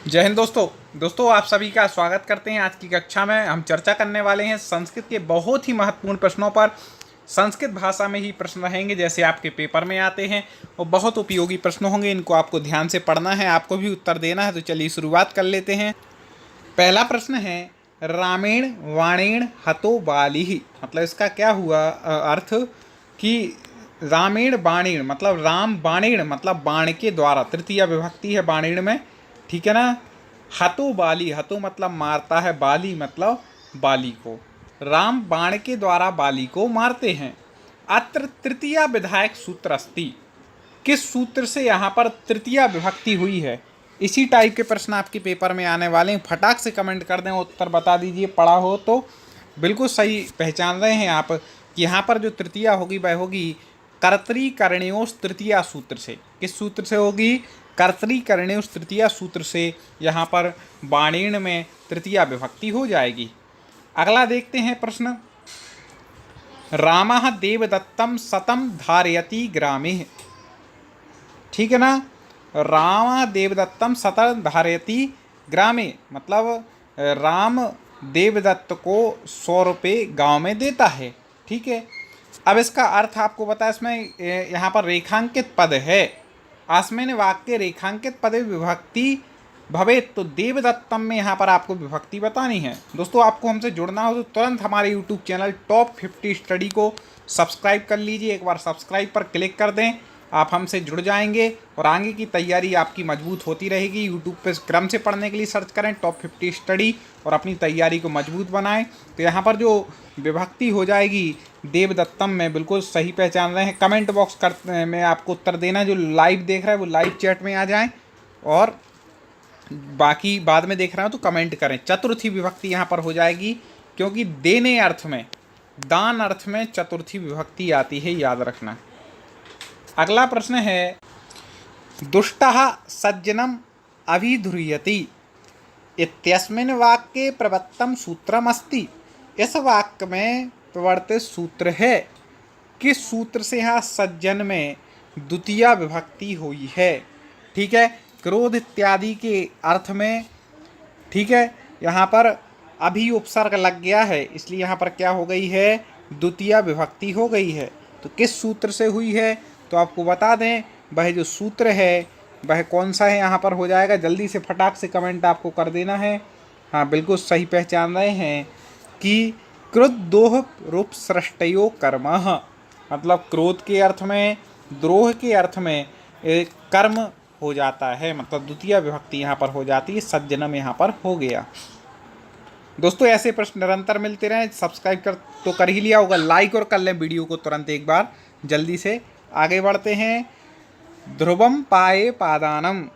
जय हिंद दोस्तों आप सभी का स्वागत करते हैं। आज की कक्षा में हम चर्चा करने वाले हैं संस्कृत के बहुत ही महत्वपूर्ण प्रश्नों पर। संस्कृत भाषा में ही प्रश्न रहेंगे जैसे आपके पेपर में आते हैं और बहुत उपयोगी प्रश्न होंगे। इनको आपको ध्यान से पढ़ना है, आपको भी उत्तर देना है। तो चलिए शुरुआत कर लेते हैं। पहला प्रश्न है रामेण वाणेण हतो बाली, मतलब इसका क्या हुआ अर्थ कि रामेण बाणेण मतलब राम, बाणेण मतलब बाण के द्वारा, तृतीय विभक्ति है बाणेण में, ठीक है ना। हतो बाली, हतो मतलब मारता है, बाली मतलब बाली को। राम बाण के द्वारा बाली को मारते हैं। अत्र तृतीया विधायक सूत्र अस्ति, किस सूत्र से यहाँ पर तृतीया विभक्ति हुई है। इसी टाइप के प्रश्न आपके पेपर में आने वाले हैं। फटाक से कमेंट कर दें, उत्तर बता दीजिए। पढ़ा हो तो बिल्कुल सही पहचान रहे हैं आप कि यहाँ पर जो तृतीया होगी वह होगी कर्तरीकरणयोस् तृतीया सूत्र से। किस सूत्र से होगी? कर्तरीकरणयोस् तृतीया सूत्र से यहाँ पर बाणेण में तृतीया विभक्ति हो जाएगी। अगला देखते हैं प्रश्न। रामः देवदत्तं सतं धारयति ग्रामे, ठीक है ना। राम देवदत्तम सतं धारयति ग्रामे मतलब राम देवदत्त को 100 रुपये गाँव में देता है, ठीक है। अब इसका अर्थ आपको बता, इसमें यहाँ पर रेखांकित पद है। आसमेन वाक्य रेखांकित पद विभक्ति भवेत, तो देवदत्तम में यहाँ पर आपको विभक्ति बतानी है। दोस्तों आपको हमसे जुड़ना हो तो तुरंत हमारे यूट्यूब चैनल टॉप 50 स्टडी को सब्सक्राइब कर लीजिए। एक बार सब्सक्राइब पर क्लिक कर दें, आप हमसे जुड़ जाएंगे और आगे की तैयारी आपकी मजबूत होती रहेगी। यूट्यूब पे क्रम से पढ़ने के लिए सर्च करें टॉप 50 स्टडी और अपनी तैयारी को मजबूत बनाएं। तो यहाँ पर जो विभक्ति हो जाएगी देवदत्तम में, बिल्कुल सही पहचान रहे हैं। कमेंट बॉक्स में आपको उत्तर देना है। जो लाइव देख रहा है वो लाइव चैट में आ जाएँ और बाकी बाद में देख रहा हूँ तो कमेंट करें। चतुर्थी विभक्ति यहाँ पर हो जाएगी क्योंकि देने अर्थ में, दान अर्थ में चतुर्थी विभक्ति आती है, याद रखना। अगला प्रश्न है दुष्टः सज्जनम अभिध्रुयति इत्यस्मिन् वाक्ये प्रवृत्तम सूत्रम अस्ति। इस वाक्य में प्रवर्तित सूत्र है। किस सूत्र से यहाँ सज्जन में द्वितीया विभक्ति हुई है? ठीक है, क्रोध इत्यादि के अर्थ में, ठीक है। यहाँ पर अभी उपसर्ग लग गया है इसलिए यहाँ पर क्या हो गई है? द्वितीया विभक्ति हो गई है। तो किस सूत्र से हुई है तो आपको बता दें, वह जो सूत्र है वह कौन सा है यहाँ पर हो जाएगा। जल्दी से फटाक से कमेंट आपको कर देना है। हाँ बिल्कुल सही पहचान रहे हैं कि क्रुद्धोह रूप सृष्टयो कर्म, मतलब क्रोध के अर्थ में, द्रोह के अर्थ में एक कर्म हो जाता है, मतलब द्वितीय विभक्ति यहाँ पर हो जाती है। सज्जनम यहाँ पर हो गया। दोस्तों ऐसे प्रश्न निरंतर मिलते रहें। सब्सक्राइब कर ही लिया होगा, लाइक और कर लें वीडियो को तुरंत एक बार। जल्दी से आगे बढ़ते हैं। ध्रुवम पाए पादानम,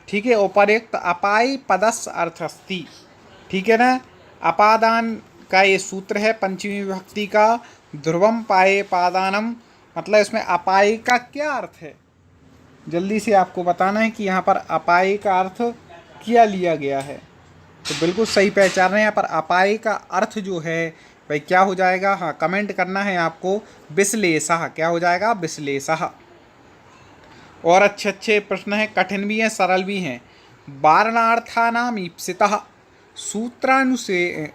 ठीक है। उपरिक्त अपाय पदस अर्थस्ति, ठीक है ना। अपादान का ये सूत्र है पंचमी विभक्ति का। ध्रुवम पाए पादानम मतलब इसमें अपाय का क्या अर्थ है? जल्दी से आपको बताना है कि यहाँ पर अपाय का अर्थ क्या लिया गया है। तो बिल्कुल सही पहचान रहे हैं। यहाँ पर अपाय का अर्थ जो है भाई क्या हो जाएगा? हाँ कमेंट करना है आपको। विश्लेषः, क्या हो जाएगा? विश्लेषः। और अच्छे अच्छे प्रश्न हैं, कठिन भी हैं सरल भी हैं। वारणार्थानाम ईप्सितः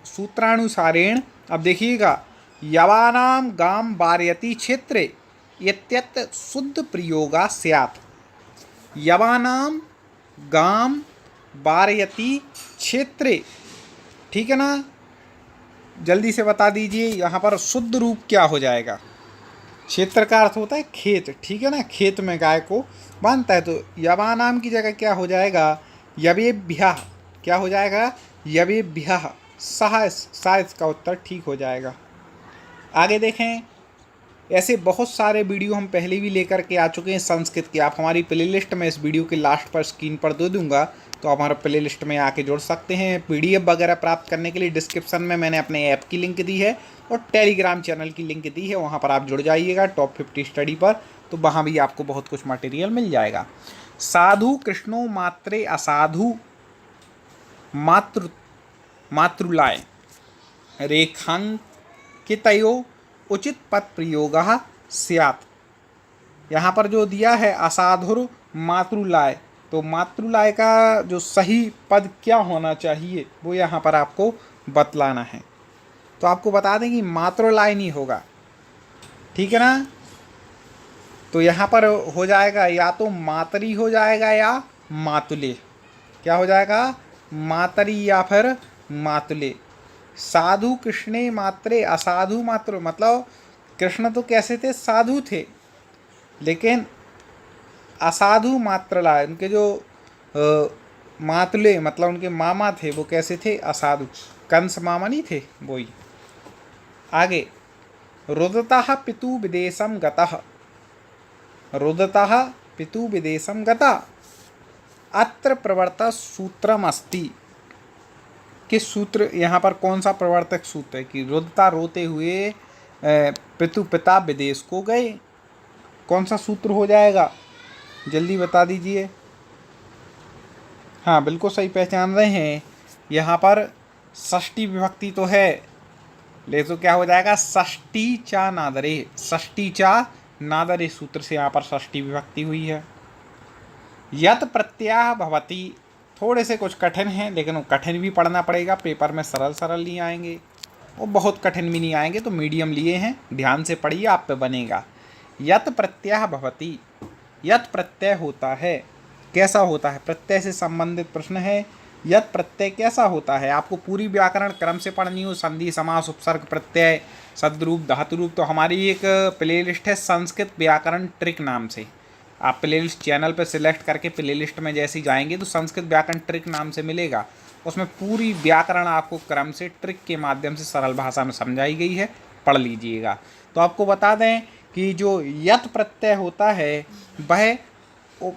सूत्रानुसारेण, अब देखिएगा, यवानाम गाम वारयति क्षेत्रे इत्यत्र शुद्ध प्रयोगा स्यात्। यवानाम गाम वारयति क्षेत्रे, ठीक है ना। जल्दी से बता दीजिए यहाँ पर शुद्ध रूप क्या हो जाएगा? क्षेत्र का अर्थ होता है खेत, ठीक है ना। खेत में गाय को बांधता है, तो यवानाम की जगह क्या हो जाएगा? यवेभ्यः, क्या हो जाएगा? यवेभ्यः। शायद इसका उत्तर ठीक हो जाएगा। आगे देखें, ऐसे बहुत सारे वीडियो हम पहले भी लेकर के आ चुके हैं संस्कृत के। आप हमारी प्लेलिस्ट में इस वीडियो के लास्ट पर स्क्रीन पर दे दूंगा, तो आप हमारे प्लेलिस्ट में आके जुड़ सकते हैं। पीडीएफ वगैरह प्राप्त करने के लिए डिस्क्रिप्शन में मैंने अपने ऐप की लिंक दी है और टेलीग्राम चैनल की लिंक दी है, वहाँ पर आप जुड़ जाइएगा टॉप 50 स्टडी पर, तो वहाँ भी आपको बहुत कुछ मटेरियल मिल जाएगा। साधु कृष्णो मात्रे असाधु मातृलाय रेखांकितयो उचित पद प्रयोगः स्यात्। यहाँ पर जो दिया है असाधुर मातृलाय, तो मातृलय का जो सही पद क्या होना चाहिए वो यहाँ पर आपको बतलाना है। तो आपको बता दें कि मातृलय नहीं होगा, ठीक है ना। तो यहाँ पर हो जाएगा या तो मातरी हो जाएगा या मातुले। क्या हो जाएगा? मातरी या फिर मातुले। साधु कृष्णे मात्रे असाधु मात्र, मतलब कृष्ण तो कैसे थे? साधु थे, लेकिन असाधु मात्रलाय, उनके जो मातुले मतलब उनके मामा थे वो कैसे थे? असाधु। कंस मामा नहीं थे, वही। आगे, रुदतः पितु विदेशम गतः, रुदतः पितु विदेशम गता अत्र प्रवर्तक सूत्रम अस्ति। किस सूत्र, यहाँ पर कौन सा प्रवर्तक सूत्र है? कि रुदता रोते हुए पिता विदेश को गए। कौन सा सूत्र हो जाएगा? जल्दी बता दीजिए। हाँ, बिल्कुल सही पहचान रहे हैं। यहाँ पर षष्ठी विभक्ति तो है, ले तो क्या हो जाएगा? षष्ठी चा नादरे, षष्ठी चा नादरे सूत्र से यहाँ पर षष्ठी विभक्ति हुई है। यत प्रत्यय भवति, थोड़े से कुछ कठिन हैं, लेकिन वो कठिन भी पढ़ना पड़ेगा, पेपर में सरल सरल नहीं आएंगे, वो बहुत कठिन भी नहीं आएंगे, तो मीडियम लिए हैं, ध्यान से पढ़िए, आप पे बनेगा। यत प्रत्यय भवति, यत प्रत्यय होता है, कैसा होता है? प्रत्यय से संबंधित प्रश्न है। यत प्रत्यय कैसा होता है? आपको पूरी व्याकरण क्रम से पढ़नी हो, संधि समास उपसर्ग प्रत्यय सद्रूप धातुरूप, तो हमारी एक प्लेलिस्ट है संस्कृत व्याकरण ट्रिक नाम से। आप प्लेलिस्ट चैनल पर सिलेक्ट करके प्लेलिस्ट में जैसे ही जाएंगे तो संस्कृत व्याकरण ट्रिक नाम से मिलेगा। उसमें पूरी व्याकरण आपको क्रम से ट्रिक के माध्यम से सरल भाषा में समझाई गई है, पढ़ लीजिएगा। तो आपको बता दें कि जो यत प्रत्यय होता है वह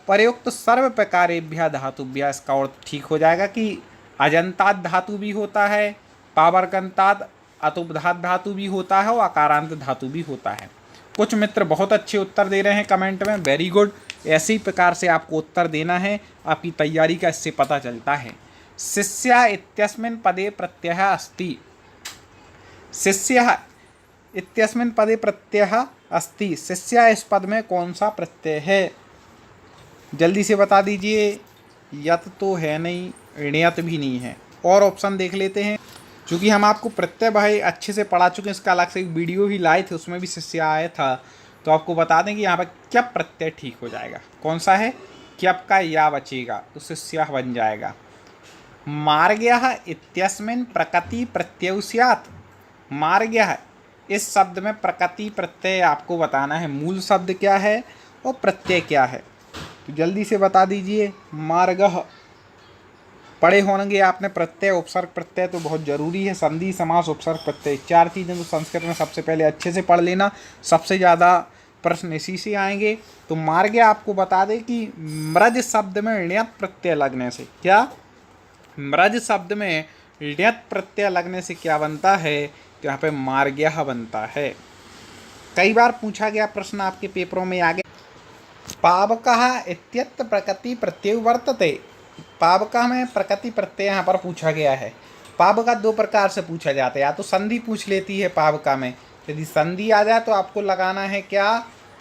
प्रयुक्त सर्व प्रकारेभ्य धातुभ्य, इसका अर्थ ठीक हो जाएगा कि अजंतात धातु भी होता है, पावर्कंतात अतुपधात धातु भी होता है और अकारांत धातु भी होता है। कुछ मित्र बहुत अच्छे उत्तर दे रहे हैं कमेंट में, वेरी गुड। ऐसे ही प्रकार से आपको उत्तर देना है, आपकी तैयारी का इससे पता चलता है। शिष्य इत्यस्मिन् पदे प्रत्ययः अस्ति, शिष्य इत्यस्मिन् पदे प्रत्ययः अस्ति, शिष्य इस पद में कौन सा प्रत्यय है? जल्दी से बता दीजिए। यत तो है नहीं, ण्यत भी नहीं है, और ऑप्शन देख लेते हैं। चूँकि हम आपको प्रत्यय भाई अच्छे से पढ़ा चुके हैं, इसका अलग से एक वीडियो भी लाए थे, उसमें भी शिष्य आया था, तो आपको बता दें कि यहाँ पर क्यप प्रत्यय ठीक हो जाएगा। कौन सा है? क्यप का या बचेगा तो शिष्य बन जाएगा। मार्ग्यः इत्यस्मिन् प्रकृति प्रत्यय स्यात्, मार्ग्यः इस शब्द में प्रकृति प्रत्यय आपको बताना है, मूल शब्द क्या है और प्रत्यय क्या है, तो जल्दी से बता दीजिए। मार्गः पढ़े होंगे आपने, प्रत्यय उपसर्ग प्रत्यय तो बहुत ज़रूरी है, संधि समास उपसर्ग प्रत्यय, चार चीज़ें तो संस्कृत में सबसे पहले अच्छे से पढ़ लेना, सबसे ज़्यादा प्रश्न इसी से आएंगे। तो मार्ग आपको बता दें कि मृज शब्द में ण्यत प्रत्यय लगने से, क्या मृज शब्द में ण्यत प्रत्यय लगने से क्या बनता है? तो यहाँ पे मार्ग्यः बनता है। कई बार पूछा गया प्रश्न आपके पेपरों में आगे, पावकः इत्यत्र प्रकृति प्रत्यय वर्तते, पावका में प्रकृति प्रत्यय यहाँ पर पूछा गया है। पावका दो प्रकार से पूछा जाता है, या तो संधि पूछ लेती है पावका में, यदि संधि आ जाए तो आपको लगाना है क्या?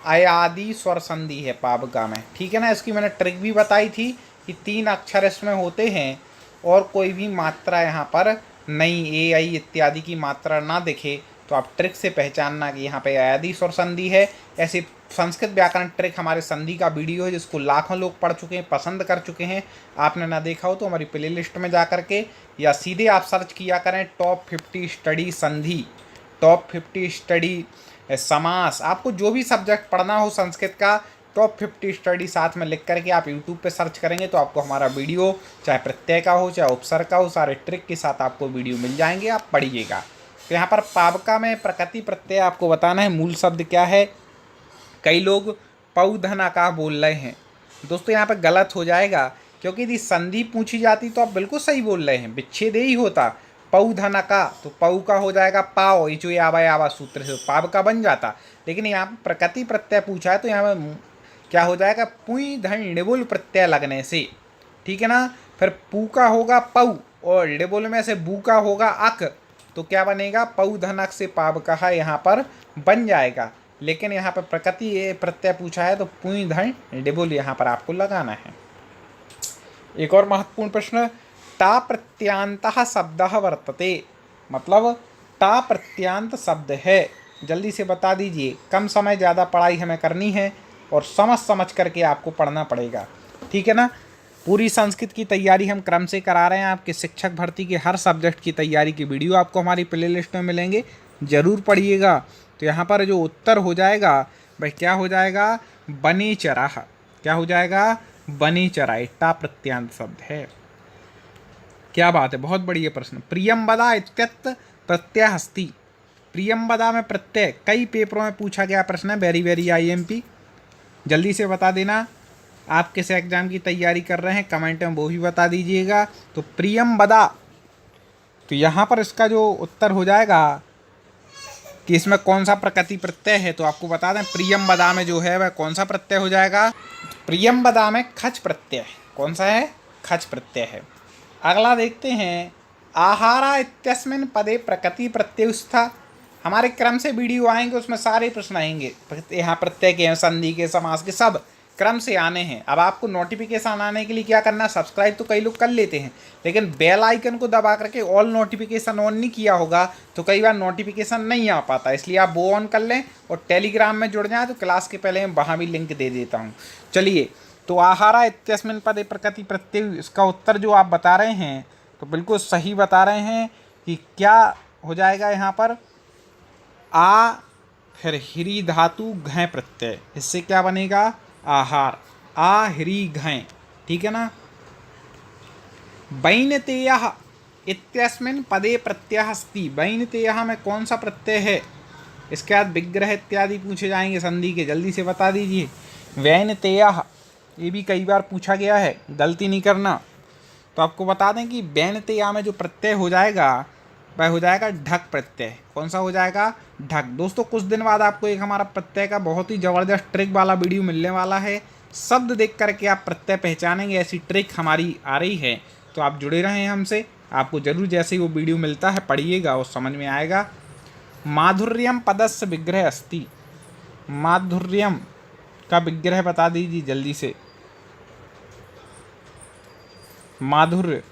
अयादि स्वर संधि है पावका में, ठीक है ना। इसकी मैंने ट्रिक भी बताई थी कि 3 अक्षर इसमें होते हैं और कोई भी मात्रा यहाँ पर नहीं, ए आई इत्यादि की मात्रा ना दिखे तो आप ट्रिक से पहचानना कि यहाँ पे अयादि स्वर संधि है। ऐसे संस्कृत व्याकरण ट्रिक हमारे संधि का वीडियो है जिसको लाखों लोग पढ़ चुके हैं, पसंद कर चुके हैं। आपने ना देखा हो तो हमारी प्ले लिस्ट में जा करके या सीधे आप सर्च किया करें टॉप 50 स्टडी संधि, टॉप 50 स्टडी समास, आपको जो भी सब्जेक्ट पढ़ना हो संस्कृत का टॉप 50 स्टडी साथ में लिख करके आप यूट्यूब पे सर्च करेंगे तो आपको हमारा वीडियो चाहे प्रत्यय का हो चाहे उपसर्ग का हो, सारे ट्रिक के साथ आपको वीडियो मिल जाएंगे, आप पढ़िएगा। तो यहाँ पर पावका में प्रकृति प्रत्यय आपको बताना है, मूल शब्द क्या है। कई लोग पौधना का बोल रहे हैं, दोस्तों यहाँ पर गलत हो जाएगा, क्योंकि यदि संधि पूछी जाती तो आप बिल्कुल सही बोल रहे हैं, विच्छेद ही होता। पौधना का तो पौ का हो जाएगा पाव, ये जो यावा यावा सूत्र से पाव का बन जाता, लेकिन यहाँ पर प्रकृति प्रत्यय पूछा है तो यहाँ पर क्या हो जाएगा? पुई धन डिबुल प्रत्यय लगने से, ठीक है ना। फिर पू का होगा पौ और डिबुल में से बू का होगा अक, तो क्या बनेगा? पौ धन अक से पाव कहा यहाँ पर बन जाएगा। लेकिन यहाँ पर प्रकृति प्रत्यय पूछा है तो पुई धन डिबुल यहाँ पर आपको लगाना है। एक और महत्वपूर्ण प्रश्न, टा प्रत्यांतः शब्दः वर्तते, मतलब टा प्रत्यांत शब्द है, जल्दी से बता दीजिए। कम समय ज़्यादा पढ़ाई हमें करनी है और समझ समझ करके आपको पढ़ना पड़ेगा, ठीक है ना। पूरी संस्कृत की तैयारी हम क्रम से करा रहे हैं, आपके शिक्षक भर्ती के हर सब्जेक्ट की तैयारी की वीडियो आपको हमारी प्ले लिस्ट में मिलेंगे, ज़रूर पढ़िएगा। तो यहाँ पर जो उत्तर हो जाएगा वह क्या हो जाएगा, बनी चराह, क्या हो जाएगा, बनी चराह, टा प्रत्यांत शब्द है। क्या बात है, बहुत बढ़िया प्रश्न। प्रियंवदा इत्यत्र प्रत्यय हस्ती, प्रियंवदा में प्रत्यय कई पेपरों में पूछा गया प्रश्न है, वेरी वेरी IMP, जल्दी से बता देना। आप किस एग्जाम की तैयारी कर रहे हैं कमेंट में वो भी बता दीजिएगा। तो प्रियंवदा, तो यहाँ पर इसका जो उत्तर हो जाएगा कि इसमें कौन सा प्रकृति प्रत्यय है, तो आपको बता दें प्रियंवदा में जो है वह कौन सा प्रत्यय हो जाएगा, प्रियंवदा में खच प्रत्यय, कौन सा है, खच प्रत्यय है। अगला देखते हैं, आहारा इत्यस्मिन् पदे प्रकृति प्रत्ययुस्था, हमारे क्रम से वीडियो आएंगे उसमें सारे प्रश्न आएंगे, यहाँ प्रत्यय के, संधि के, समास के, सब क्रम से आने हैं। अब आपको नोटिफिकेशन आने के लिए क्या करना है, सब्सक्राइब तो कई लोग कर लेते हैं, लेकिन बेल आइकन को दबा करके ऑल नोटिफिकेशन ऑन नहीं किया होगा तो कई बार नोटिफिकेशन नहीं आ पाता, इसलिए आप वो ऑन कर लें और टेलीग्राम में जुड़ जाएँ, तो क्लास के पहले मैं वहाँ भी लिंक दे देता हूँ। चलिए, तो आहारा इत्यस्मिन् पदे प्रकृति प्रत्यय, इसका उत्तर जो आप बता रहे हैं तो बिल्कुल सही बता रहे हैं कि क्या हो जाएगा यहाँ पर, आ फिर हिरी धातु घय प्रत्यय, इससे क्या बनेगा, आहार, आ हिरी घय, ठीक है ना। वैनतेयः इत्यस्मिन् पदे प्रत्ययः अस्ति, वैनतेयः में कौन सा प्रत्यय है, इसके बाद विग्रह इत्यादि पूछे जाएंगे संधि के, जल्दी से बता दीजिए। वैनतेयः, ये भी कई बार पूछा गया है, गलती नहीं करना। तो आपको बता दें कि वैनतेया में जो प्रत्यय हो जाएगा वह हो जाएगा ढक प्रत्यय, कौन सा हो जाएगा, ढक। दोस्तों कुछ दिन बाद आपको एक हमारा प्रत्यय का बहुत ही ज़बरदस्त ट्रिक वाला वीडियो मिलने वाला है, शब्द देख करके आप प्रत्यय पहचानेंगे, ऐसी ट्रिक हमारी आ रही है, तो आप जुड़े रहें हमसे, आपको जरूर जैसे ही वो वीडियो मिलता है पढ़िएगा और समझ में आएगा। माधुर्यम पदस्य विग्रह अस्ति, माधुर्यम का विग्रह बता दीजिए जल्दी से। माधुर्य,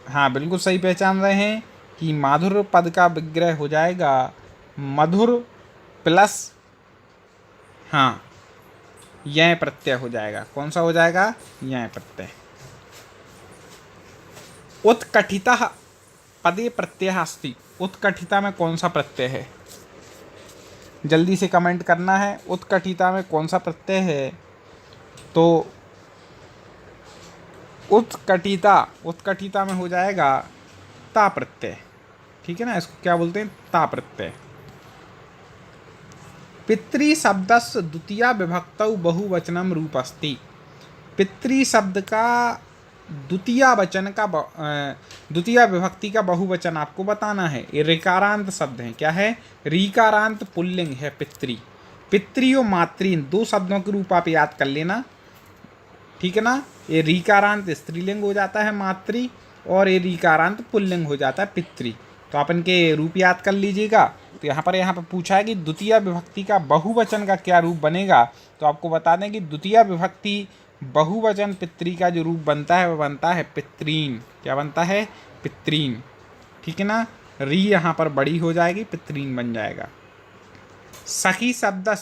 हाँ बिल्कुल सही पहचान रहे हैं कि माधुर्य पद का विग्रह हो जाएगा मधुर प्लस, हाँ यह प्रत्यय हो जाएगा, कौन सा हो जाएगा, यह प्रत्यय। उत्कठितः पदे प्रत्ययः अस्ति, उत्कठिता में कौन सा प्रत्यय है, जल्दी से कमेंट करना है, उत्कठिता में कौन सा प्रत्यय है। तो उत्कठिता, उत्कठिता में हो जाएगा ता प्रत्यय, ठीक है ना, इसको क्या बोलते हैं, ता प्रत्यय। पितृ शब्दस्य द्वितीया विभक्तौ बहुवचनम रूपस्ति, पितृ शब्द का द्वितीया वचन का द्वितीया विभक्ति का बहुवचन आपको बताना है। ये ऋकारांत शब्द है, क्या है, ऋकारांत पुल्लिंग है पितृ, पितृ और मातृ दो शब्दों के रूप आप याद कर लेना, ठीक है ना। ये ऋकारांत स्त्रीलिंग हो जाता है मातृ, और ये ऋकारांत पुल्लिंग हो जाता है पितृ, तो आप इनके रूप याद कर लीजिएगा। तो यहाँ पर पूछा है कि द्वितीय विभक्ति का बहुवचन का क्या रूप बनेगा, तो आपको बता दें कि द्वितीय विभक्ति बहुवचन पितृ का जो रूप बनता है वह बनता है पितृन, क्या बनता है, पितृन, ठीक है ना। री यहाँ पर बड़ी हो जाएगी, पितृन बन जाएगा। सखी शब्द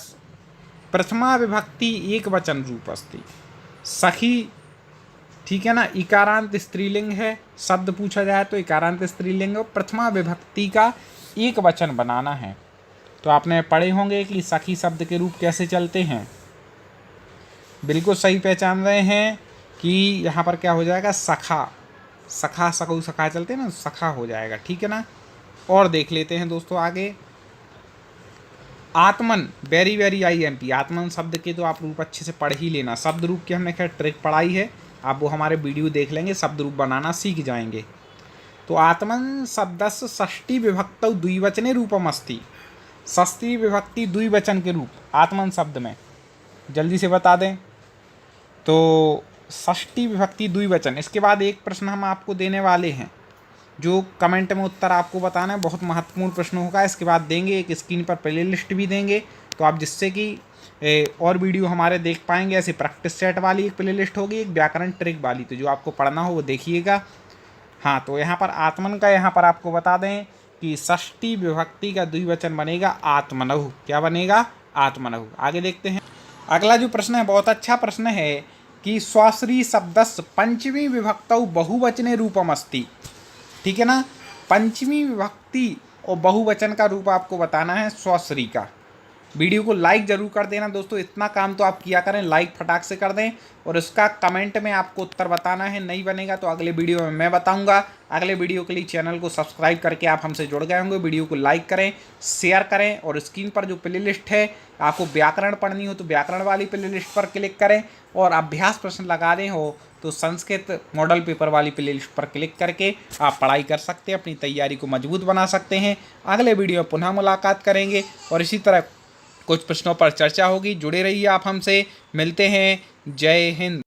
प्रथमा विभक्ति एक वचन रूपस्ति, सखी, ठीक है ना, इकारांत स्त्रीलिंग है, शब्द पूछा जाए तो इकारांत स्त्रीलिंग, और प्रथमा विभक्ति का एक वचन बनाना है। तो आपने पढ़े होंगे कि सखी शब्द के रूप कैसे चलते हैं, बिल्कुल सही पहचान रहे हैं कि यहाँ पर क्या हो जाएगा, सखा, सखा सकू सखा चलते हैं ना, सखा हो जाएगा, ठीक है ना। और देख लेते हैं दोस्तों आगे, आत्मन, वेरी वेरी IMP, आत्मन शब्द के तो आप रूप अच्छे से पढ़ ही लेना, शब्द रूप की हमने खैर ट्रिक पढ़ाई है, आप वो हमारे वीडियो देख लेंगे, शब्द रूप बनाना सीख जाएंगे। तो आत्मन शब्दस्य षष्ठी विभक्तौ द्विवचने रूपम अस्ति, षष्ठी विभक्ति द्विवचन के रूप आत्मन शब्द में, जल्दी से बता दें। तो षष्ठी विभक्ति द्विवचन, इसके बाद एक प्रश्न हम आपको देने वाले हैं, जो कमेंट में उत्तर आपको बताना है, बहुत महत्वपूर्ण प्रश्न होगा, इसके बाद देंगे, एक स्क्रीन पर प्ले लिस्ट भी देंगे, तो आप जिससे कि और वीडियो हमारे देख पाएंगे। ऐसे प्रैक्टिस सेट वाली एक प्लेलिस्ट होगी, एक व्याकरण ट्रिक वाली, तो जो आपको पढ़ना हो वो देखिएगा। हाँ, तो यहाँ पर आत्मन का यहाँ पर आपको बता दें कि षष्ठी विभक्ति का द्विवचन बनेगा आत्मनहु। क्या बनेगा? आत्मनहु। आगे देखते हैं। अगला जो प्रश्न है बहुत अच्छा प्रश्न है कि स्वश्री शब्दस्य पंचमी विभक्तौ बहुवचने रूपम अस्ति। ठीक है ना, पंचमी विभक्ति और बहुवचन का रूप आपको बताना है स्वश्री का। वीडियो को लाइक जरूर कर देना दोस्तों, इतना काम तो आप किया करें, लाइक फटाक से कर दें। और उसका कमेंट में आपको उत्तर बताना है। नहीं बनेगा तो अगले वीडियो में मैं बताऊंगा। अगले वीडियो के लिए चैनल को सब्सक्राइब करके आप हमसे जुड़ गए होंगे। वीडियो को लाइक करें, शेयर करें, और स्क्रीन पर जो प्लेलिस्ट है, आपको व्याकरण पढ़नी हो तो व्याकरण वाली प्लेलिस्ट पर क्लिक करें, और अभ्यास प्रश्न लगाने हो तो संस्कृत मॉडल पेपर वाली प्लेलिस्ट पर क्लिक करके आप पढ़ाई कर सकते हैं, अपनी तैयारी को मजबूत बना सकते हैं। अगले वीडियो में पुनः मुलाकात करेंगे और इसी तरह कुछ प्रश्नों पर चर्चा होगी। जुड़े रहिए आप हमसे। मिलते हैं। जय हिंद।